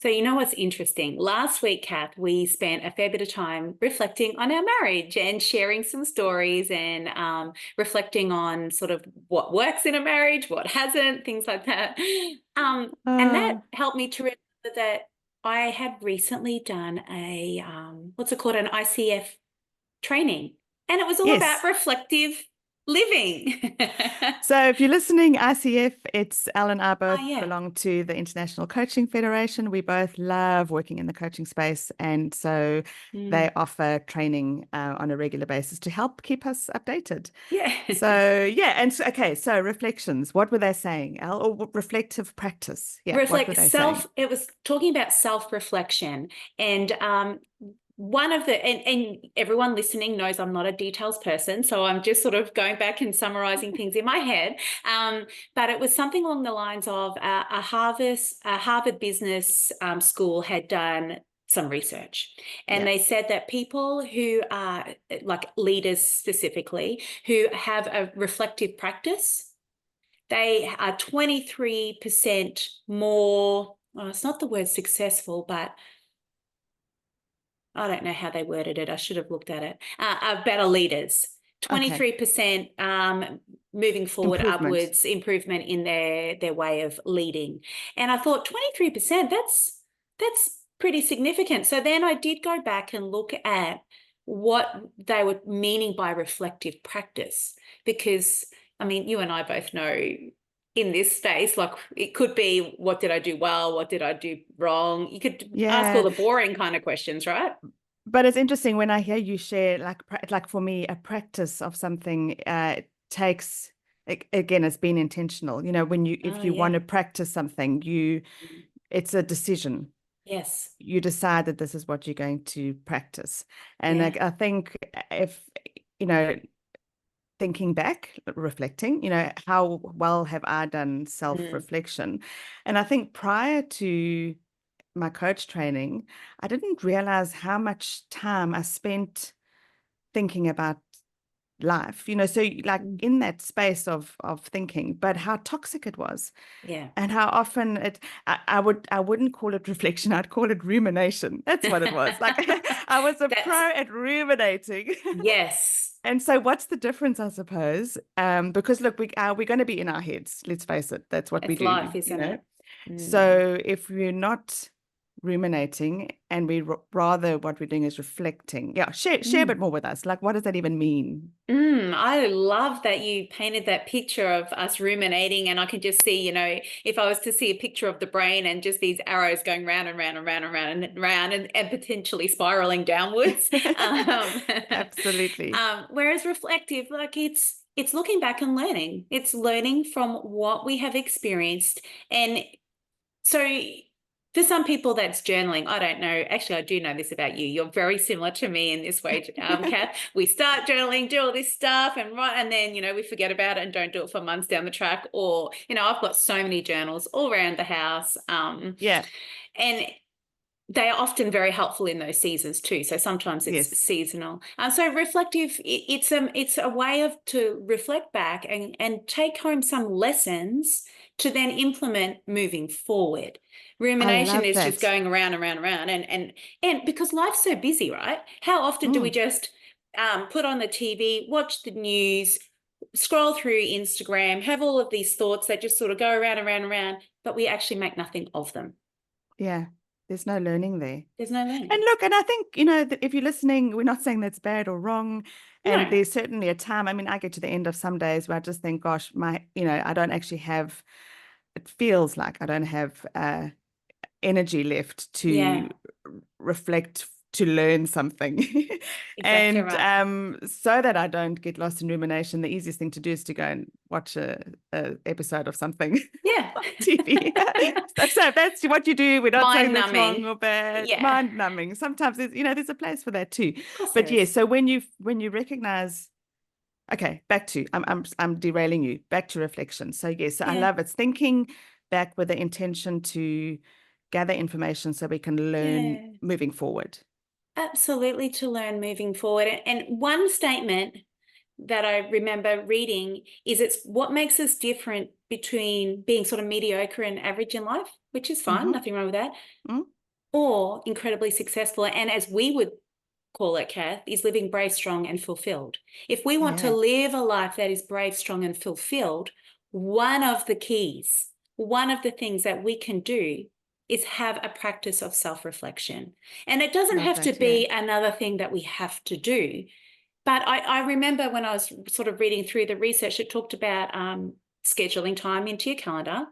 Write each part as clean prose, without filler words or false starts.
So you know what's interesting? Last week, Kath, we spent a fair bit of time reflecting on our marriage and sharing some stories and reflecting on sort of what works in a marriage, what hasn't, things like that. And that Uh, helped me to remember that I had recently done a what's it called, an ICF training, and it was all about yes. reflective living. So if you're listening, ICF, it's Al and I Oh both yeah. belong to the International Coaching Federation. We both love working in the coaching space. And so Mm. they offer training on a regular basis to help keep us updated. Yeah. So, yeah. And so, okay. So reflections, what were they saying, Al? Or reflective practice? Yeah. What were Reflect they saying? self, it was talking about self-reflection. And one of the and everyone listening knows I'm not a details person, so I'm just sort of going back and summarizing things in my head. But it was something along the lines of a Harvard business school had done some research, and Yeah. they said that people who are like leaders specifically who have a reflective practice, they are 23% more, well, it's not the word successful, but I don't know how they worded it. I should have looked at it. Are better leaders. Okay. 23% moving forward Improvement. upwards, improvement in their way of leading. And I thought 23%, that's pretty significant. So then I did go back and look at what they were meaning by reflective practice, because I mean, you and I both know in this space, like it could be, what did I do well? What did I do wrong? You could ask all Yeah. the boring kind of questions, right? But it's interesting when I hear you share, like for me, a practice of something takes, again, it's been intentional. You know, Oh, if you want yeah. to practice something, it's a decision. Yes. You decide that this is what you're going to practice. And Yeah. like, I think if, you know, thinking back, reflecting, how well have I done Mm. self-reflection? And I think prior to my coach training, I didn't realize how much time I spent thinking about life, so like Mm. in that space of thinking, but how toxic it was Yeah. and how often I wouldn't call it reflection, I'd call it rumination. That's what it was. Like I was a That's, pro at ruminating. yes. And so what's the difference, I suppose? Because look, we're going to be in our heads, let's face it. That's what we It's do, life, isn't it? Mm. So if we're not ruminating and rather what we're doing is reflecting, yeah, share a bit Mm. more with us. Like, what does that even mean? I love that you painted that picture of us ruminating, and I can just see, if I was to see a picture of the brain and just these arrows going round and round and round and round and round and potentially spiraling downwards. Um, Absolutely. whereas reflective, like it's looking back and learning. It's learning from what we have experienced. And so for some people, that's journaling. I don't know. Actually, I do know this about you. You're very similar to me in this way, Kath. We start journaling, do all this stuff, and then we forget about it and don't do it for months down the track. Or I've got so many journals all around the house, Yeah. and they are often very helpful in those seasons too. So sometimes it's Yes. seasonal. So reflective, it's a way of to reflect back and take home some lessons to then implement moving forward. I Rumination love is just that. going around and around and around, and because life's so busy, right? How often do we Mm. just put on the TV, watch the news, scroll through Instagram, have all of these thoughts that just sort of go around and around and around, but we actually make nothing of them. Yeah. There's no learning there. There's no And learning. look, and I think, that if you're listening, we're not saying that's bad or wrong. And No. there's certainly a time. I mean, I get to the end of some days where I just think, gosh, I don't actually have, it feels like I don't have energy left to Yeah, reflect, to learn something. exactly And right. so that I don't get lost in rumination, the easiest thing to do is to go and watch a episode of something Yeah. on TV. So if that's what you do, we're not saying Mind that's wrong numbing. or bad. Yeah, Mind numbing. Sometimes there's a place for that too. of course there But yeah, is. so when you recognize, okay, back to, I'm derailing you, back to reflection. So yes, so I Yeah, love it's thinking back with the intention to gather information so we can learn yeah, moving forward. absolutely, to learn moving forward. And one statement that I remember reading is it's what makes us different between being sort of mediocre and average in life, which is fine, Mm-hmm. nothing wrong with that. Mm-hmm. or incredibly successful. And as we would call it, Kath, is living brave, strong, and fulfilled. If we want to Yeah, live a life that is brave, strong, and fulfilled, one of the keys, one of the things that we can do is have a practice of self-reflection. And it doesn't love have to that. Yeah, be another thing that we have to do. But I remember when I was sort of reading through the research, it talked about scheduling time into your calendar,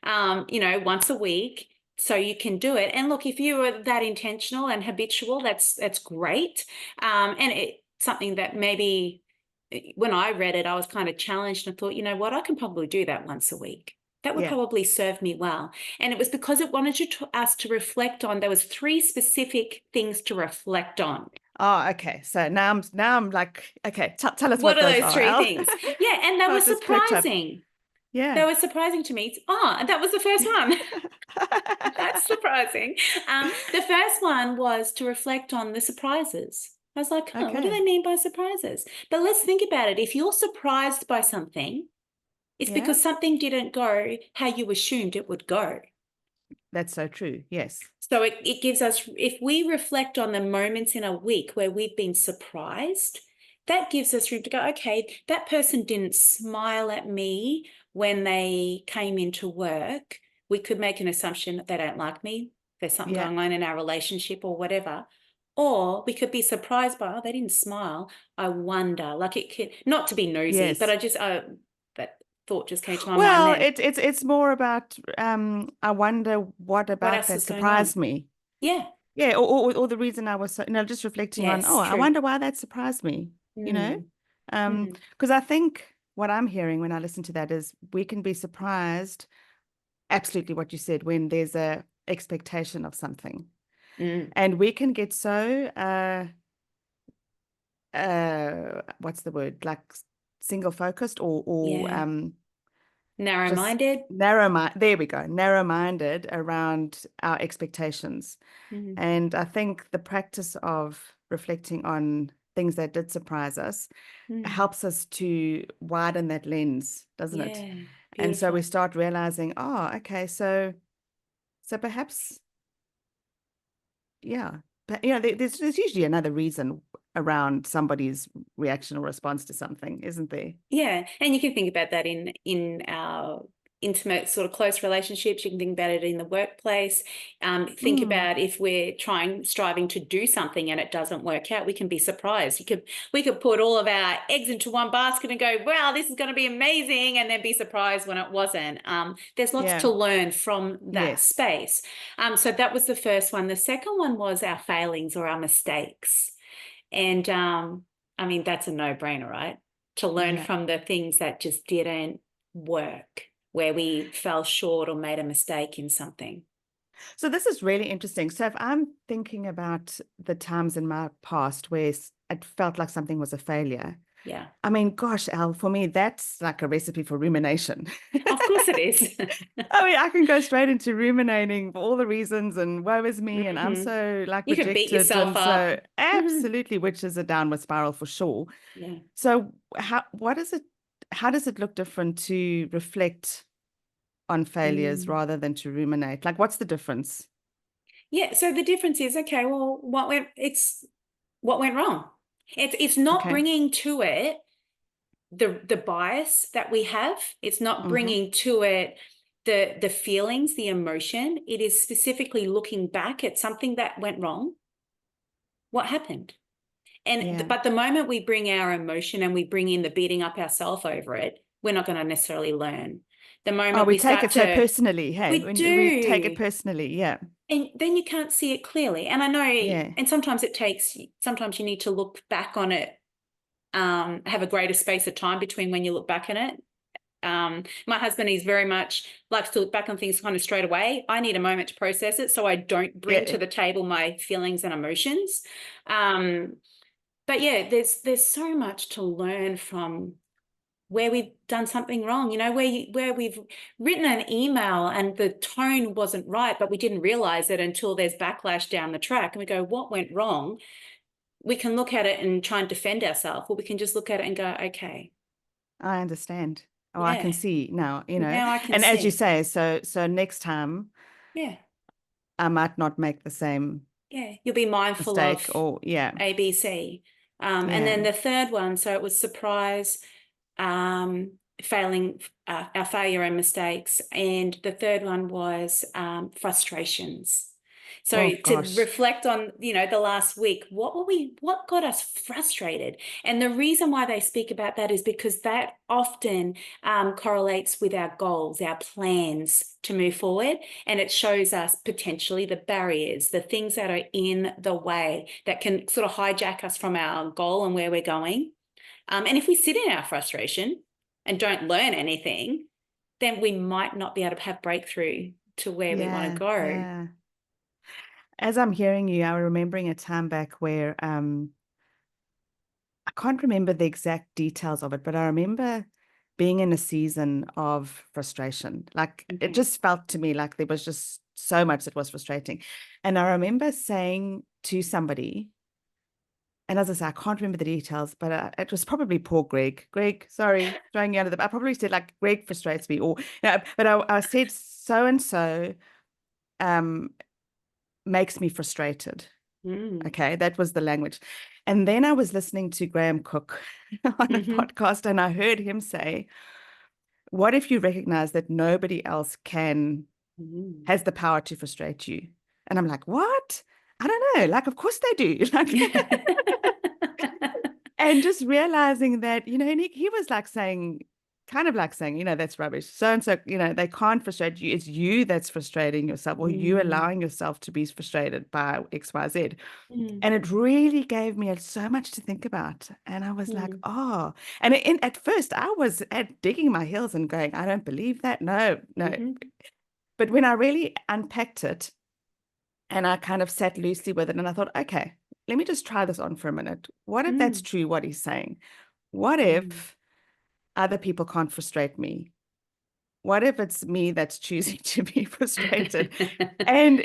once a week, so you can do it. And look, if you are that intentional and habitual, that's great. And it's something that maybe when I read it, I was kind of challenged and thought, you know what, I can probably do that once a week. That would yeah. probably serve me well. And it was because it wanted us to reflect on, there was 3 specific things to reflect on. Oh, okay. So now I'm like, okay, tell us What what are those those are, 3 Al. things? Yeah, and they I'll were just perch up. surprising. They Yeah. were surprising to me. Oh, and that was the first one. That's surprising. The first one was to reflect on the surprises. I was like, oh, what do they Okay. mean by surprises? But let's think about it. If you're surprised by something, it's Yeah, because something didn't go how you assumed it would go. that's so true. Yes. So it gives us, if we reflect on the moments in a week where we've been surprised, that gives us room to go, okay, that person didn't smile at me when they came into work. We could make an assumption that they don't like me. There's something Yeah. going on in our relationship or whatever. Or we could be surprised by, oh, they didn't smile. I wonder, like it could, not to be nosy, but Yes. that thought just came to my mind Well, then. it's more about I wonder what What about else that is going on? surprised me. Yeah. Yeah, or the reason I was so, just reflecting on, oh, Yes, I true. wonder why that surprised me, Mm, mm, because I think what I'm hearing when I listen to that is we can be surprised, absolutely what you said, when there's a expectation of something. mm. And we can get so what's the word? Like single focused or Yeah. just Narrow-minded. narrow mind. There we go, narrow-minded around our expectations. Mm, And I think the practice of reflecting on things that did surprise us mm. helps us to widen that lens, doesn't it? Yeah. And so we Beautiful. start realizing, oh, okay, so perhaps, yeah, but there's usually another reason around somebody's reaction or response to something, isn't there? Yeah, and you can think about that in our intimate sort of close relationships. You can think about it in the workplace. Think Mm, about if we're striving to do something and it doesn't work out, we can be surprised. We could put all of our eggs into one basket and go, "Wow, this is going to be amazing," and then be surprised when it wasn't. There's lots yeah, to learn from that yes, space. So that was the first one. The second one was our failings or our mistakes. And I mean, that's a no-brainer, right? To learn yeah. from the things that just didn't work, where we fell short or made a mistake in something. So this is really interesting. So if I'm thinking about the times in my past where it felt like something was a failure, Yeah, I mean, gosh, Al, for me, that's like a recipe for rumination. of course it is. I mean, I can go straight into ruminating for all the reasons and woe is me, and I'm Hmm. so like You can beat rejected. yourself And up. so absolutely, which is a downward spiral for sure. Yeah. So how does it look different to reflect on failures Mm. rather than to ruminate? Like, what's the difference? Yeah, so the difference is, okay, well, what went wrong? It's not Okay. bringing to it the bias that we have. It's not Mm-hmm. bringing to it the feelings, the emotion. It is specifically looking back at something that went wrong. What happened? And Yeah. but the moment we bring our emotion and we bring in the beating up ourselves over it, we're not going to necessarily learn. The Oh, moment we we take start it so to, personally. Hey, we when we take it do. personally. Yeah. And then you can't see it clearly. And I know, Yeah. and sometimes you need to look back on it, have a greater space of time between when you look back on it. My husband is very much likes to look back on things kind of straight away. I need a moment to process it so I don't bring Yeah. to the table my feelings and emotions. Um, but yeah, there's so much to learn from where we've done something wrong, where we've written an email and the tone wasn't right, but we didn't realize it until there's backlash down the track and we go, what went wrong? We can look at it and try and defend ourselves, or we can just look at it and go, okay, I understand. Oh, I can yeah, see now, now I can and as you see. say, so next time, Yeah. I might not make the same Yeah, you'll be mindful mistake, of or yeah, ABC. And yeah. then the third one, so it was surprise, failing, our failure and mistakes. And the third one was frustrations. So Oh to gosh. reflect on, the last week, what got us frustrated? And the reason why they speak about that is because that often correlates with our goals, our plans to move forward. And it shows us potentially the barriers, the things that are in the way that can sort of hijack us from our goal and where we're going. And if we sit in our frustration and don't learn anything, then we might not be able to have breakthrough to where we want to Yeah, go. yeah. As I'm hearing you, I'm remembering a time back where I can't remember the exact details of it, but I remember being in a season of frustration. Like it Okay. just felt to me like there was just so much that was frustrating. And I remember saying to somebody, and as I say, I can't remember the details, but it was probably poor Greg. Greg, sorry, throwing you under the. I probably said like Greg frustrates me, or but I said so and so makes me frustrated. Mm. Okay, that was the language. And then I was listening to Graham Cook on a Mm-hmm. podcast, and I heard him say, what if you recognize that nobody else Mm. has the power to frustrate you? And I'm like, what? I don't know. Like, of course they do. Like, and just realizing that, and he was like saying, kind of like saying, that's rubbish. So and so, they can't frustrate you. It's you that's frustrating yourself, or you Mm. allowing yourself to be frustrated by XYZ. Mm. And it really gave me so much to think about. And I was like, Mm. oh, and at first I was digging my heels and going, I don't believe that. No, no. Mm-hmm. But when I really unpacked it and I kind of sat loosely with it and I thought, okay, let me just try this on for a minute. What if that's Mm. true, what he's saying? What Mm. if other people can't frustrate me? What if it's me that's choosing to be frustrated? And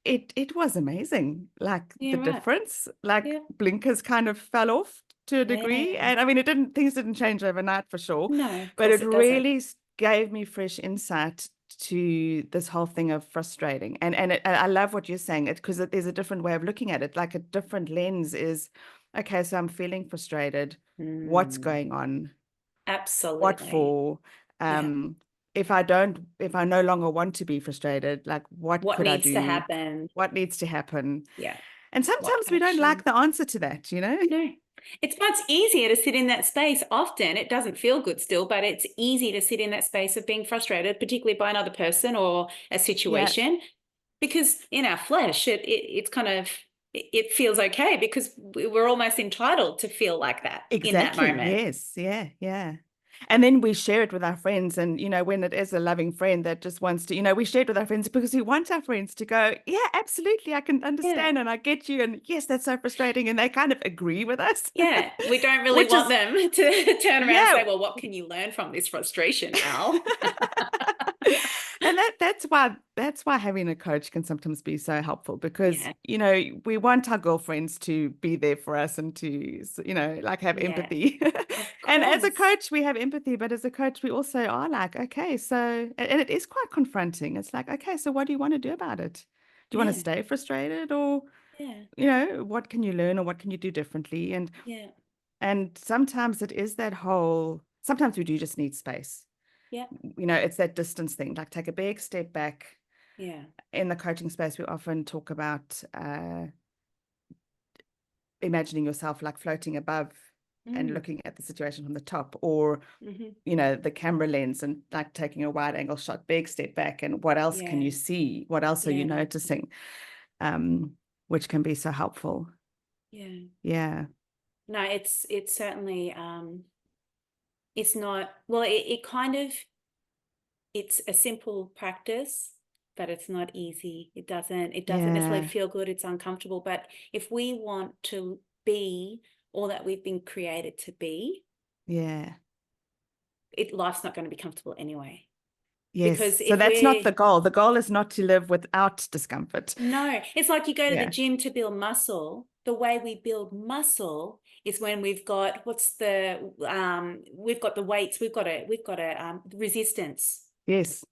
it was amazing. Like Yeah, the right. difference, like Yeah. blinkers kind of fell off to a degree. Yeah. And I mean, things didn't change overnight for sure, No, of but course it it doesn't. really gave me fresh insight to this whole thing of frustrating. And I love what you're saying, it because there's a different way of looking at it. Like a different lens is, okay, so I'm feeling frustrated. What's Mm. going on? What Absolutely. for? Yeah. Um, if I no longer want to be frustrated, like what What could I needs to do? happen? What needs to happen? Yeah. And What sometimes we don't like action? the answer to that. No. It's much easier to sit in that space. Often it doesn't feel good still, but it's easy to sit in that space of being frustrated, particularly by another person or a Yeah, situation, because in our flesh, it's kind of, it feels okay because we're almost entitled to feel like that in that exactly. moment. Yes. Yeah. Yeah. And then we share it with our friends. And, when it is a loving friend that just wants to, we share it with our friends because we want our friends to go, yeah, absolutely. I can Yeah. understand and I get you. And yes, that's so frustrating. And they kind of agree with us, Yeah. We don't really which want is, them to turn around and yeah. say, well, what can you learn from this frustration, Al? And that's why having a coach can sometimes be so helpful because Yeah. we want our girlfriends to be there for us and to like have Yeah. empathy. Of And as a course. coach we have empathy, but as a coach we also are like, okay, so, and it is quite confronting. It's like, okay, so what do you want to do about it? Do you want to Yeah. stay frustrated, or Yeah. what can you learn or what can you do differently? Yeah. And sometimes it is that whole, sometimes we do just need space. Yeah. It's that distance thing, like take a big step back. Yeah. In the coaching space, we often talk about imagining yourself like floating above and Mm. looking at the situation from the top, or, Mm-hmm. the camera lens and like taking a wide angle shot, big step back. And what else can Yeah. you see? What else are you Yeah. noticing? Um, which can be so helpful. Yeah. Yeah. No, it's certainly it's not, well, it kind of, it's a simple practice, but it's not easy. It doesn't necessarily Yeah. feel good. It's uncomfortable. But if we want to be all that we've been created to be, Yeah. life's not going to be comfortable anyway. Yes. Because So if that's not we're the goal. The goal is not to live without discomfort. No, it's like you go to the Yeah. gym to build muscle. The way we build muscle is when we've got we've got the weights, we've got a resistance. Yes.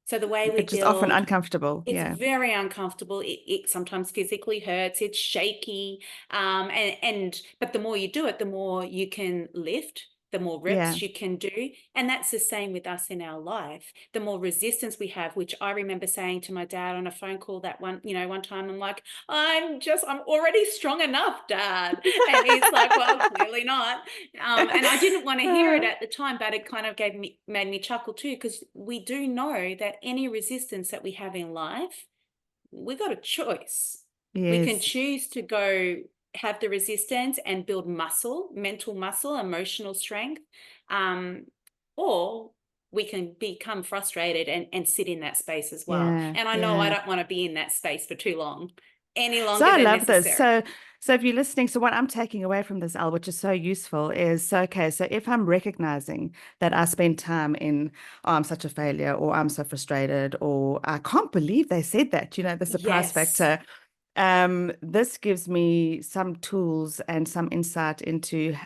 So the way we Which is often build, uncomfortable. it's Yeah. very uncomfortable. It sometimes physically hurts. It's shaky. But the more you do it, the more you can lift, the more Yeah. reps you can do. And that's the same with us in our life. The more resistance we have, which I remember saying to my dad on a phone call that one time, I'm like, I'm already strong enough, Dad. And he's like, well, clearly not. And I didn't want to hear it at the time, but it kind of made me chuckle too, because we do know that any resistance that we have in life, we got a choice. We can Yes. choose to go have the resistance and build muscle, mental muscle, emotional strength, or we can become frustrated and sit in that space as well. Yeah. And I know I Yeah. don't want to be in that space for too long, any So longer I than love this. necessary. So if you're listening, so what I'm taking away from this, Al, which is so useful, is so okay, so if I'm recognizing that I spend time in, oh, I'm such a failure, or I'm so frustrated, or I can't believe they said that, the surprise Yes. factor. This gives me some tools and some insight into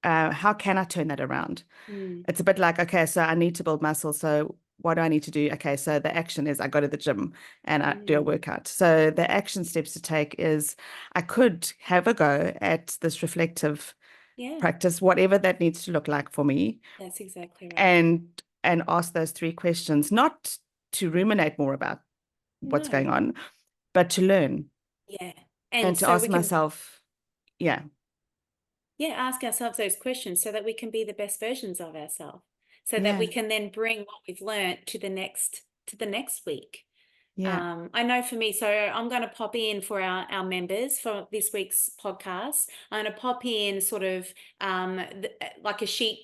how can I turn that around? Mm, It's a bit like, okay, so I need to build muscle. So what do I need to do? Okay, so the action is I go to the gym and I do a mm. workout. So the action steps to take is I could have a go at this reflective Yeah, practice, whatever that needs to look like for me, that's exactly right. and ask those three questions, not to ruminate more about what's No. going on, but to learn Yeah. And and to so ask we can, myself, yeah, yeah, ask ourselves those questions so that we can be the best versions of ourselves, so that we yeah, can then bring what we've learned to the next week. yeah, I know for me, so I'm going to pop in for our members for this week's podcast. I'm going to pop in sort of like a sheet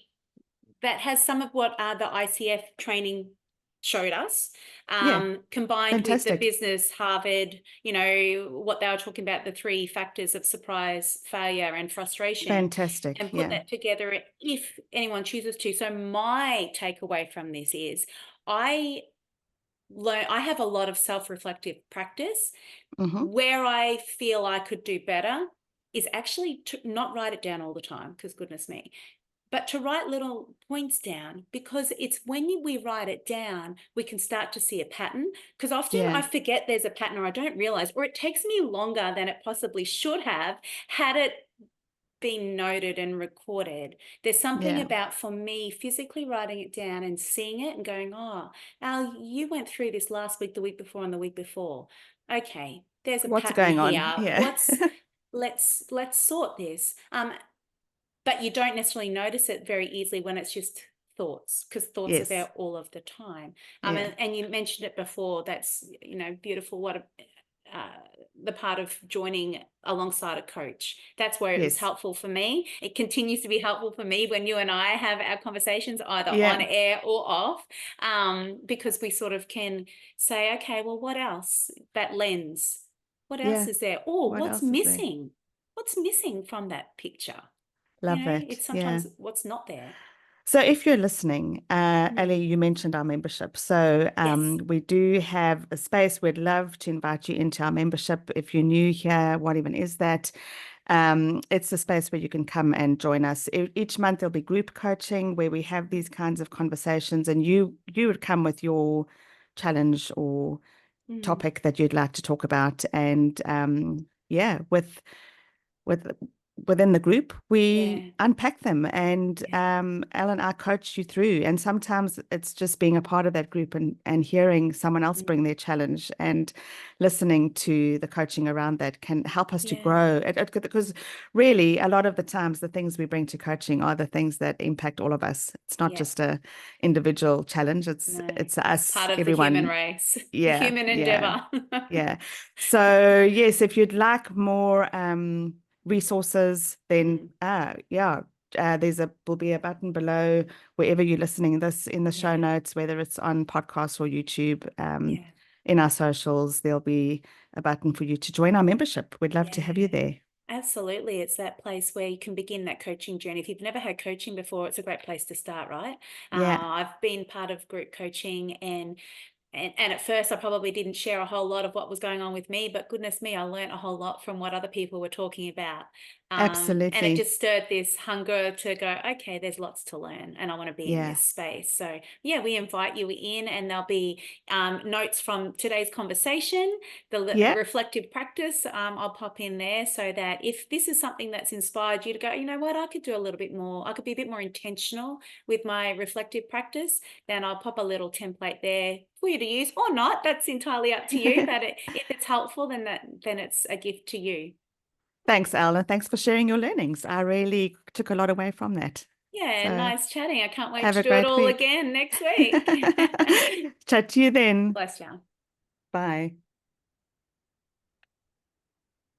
that has some of what the ICF training showed us, yeah, combined with the fantastic, business Harvard, what they were talking about, the three factors of surprise, failure, and frustration, fantastic, and put yeah, that together if anyone chooses to. So my takeaway from this is I I have a lot of self-reflective practice. mm-hmm. Where I feel I could do better is actually to not write it down all the time, because goodness me, but to write little points down, because it's when we write it down, we can start to see a pattern. Because often Yeah, I forget there's a pattern, or I don't realize, or it takes me longer than it possibly should have had it been noted and recorded. There's something yeah. about, for me, physically writing it down and seeing it and going, oh, Al, you went through this last week, the week before, and the week before. Okay, there's a What's pattern going on? here. Yeah. Let's sort this. But you don't necessarily notice it very easily when it's just thoughts, because thoughts are Yes. there all of the time. Yeah. And you mentioned it before. That's beautiful. Uh, the part of joining alongside a coach. That's where it was Yes. helpful for me. It continues to be helpful for me when you and I have our conversations, either on Yeah. air or off, because we sort of can say, okay, well, what else? That lens. What else Yeah. is there? Or What what's else is there? missing? What's missing from that picture? Love that. It's Yeah. sometimes what's not there. So if you're listening, Ali, Mm. you mentioned our membership. So Yes. we do have a space. We'd love to invite you into our membership. If you're new here, what even is that? It's a space where you can come and join us. Each month there'll be group coaching where we have these kinds of conversations, and you would come with your challenge or Mm. topic that you'd like to talk about. And yeah, with within the group, we Yeah. unpack them, and Yeah. Alan, I coach you through. And sometimes it's just being a part of that group and hearing someone else Mm. bring their challenge and listening to the coaching around that can help us to Yeah. grow. Because really, a lot of the times, the things we bring to coaching are the things that impact all of us. It's not Yeah. just a individual challenge. It's No. it's us, Part of the human everyone. race, the Yeah, human yeah. endeavor. Yeah. So yes, if you'd like more resources, then Mm. yeah, will be a button below wherever you're listening this in the show Yeah. notes, whether it's on podcast or YouTube, Yeah. in our socials, there'll be a button for you to join our membership. We'd love to have you Yeah. there. Absolutely. It's that place where you can begin that coaching journey. If you've never had coaching before, it's a great place to start, right? Yeah. I've been part of group coaching, and and at first I probably didn't share a whole lot of what was going on with me, but goodness me, I learned a whole lot from what other people were talking about. And it Absolutely. just stirred this hunger to go, okay, there's lots to learn and I want to be in Yeah. this space. So yeah, we invite you in, and there'll be notes from today's conversation, the Yeah. reflective practice. I'll pop in there so that if this is something that's inspired you to go, you know what, I could do a little bit more, I could be a bit more intentional with my reflective practice, then I'll pop a little template there for you to use or not. That's entirely up to you. But if it's helpful, then it's a gift to you. Thanks, Alan. Thanks for sharing your learnings. I really took a lot away from that. Yeah, So nice chatting. I can't wait have to a do it great all week. again next week. Chat to you then. Bless you. Bye.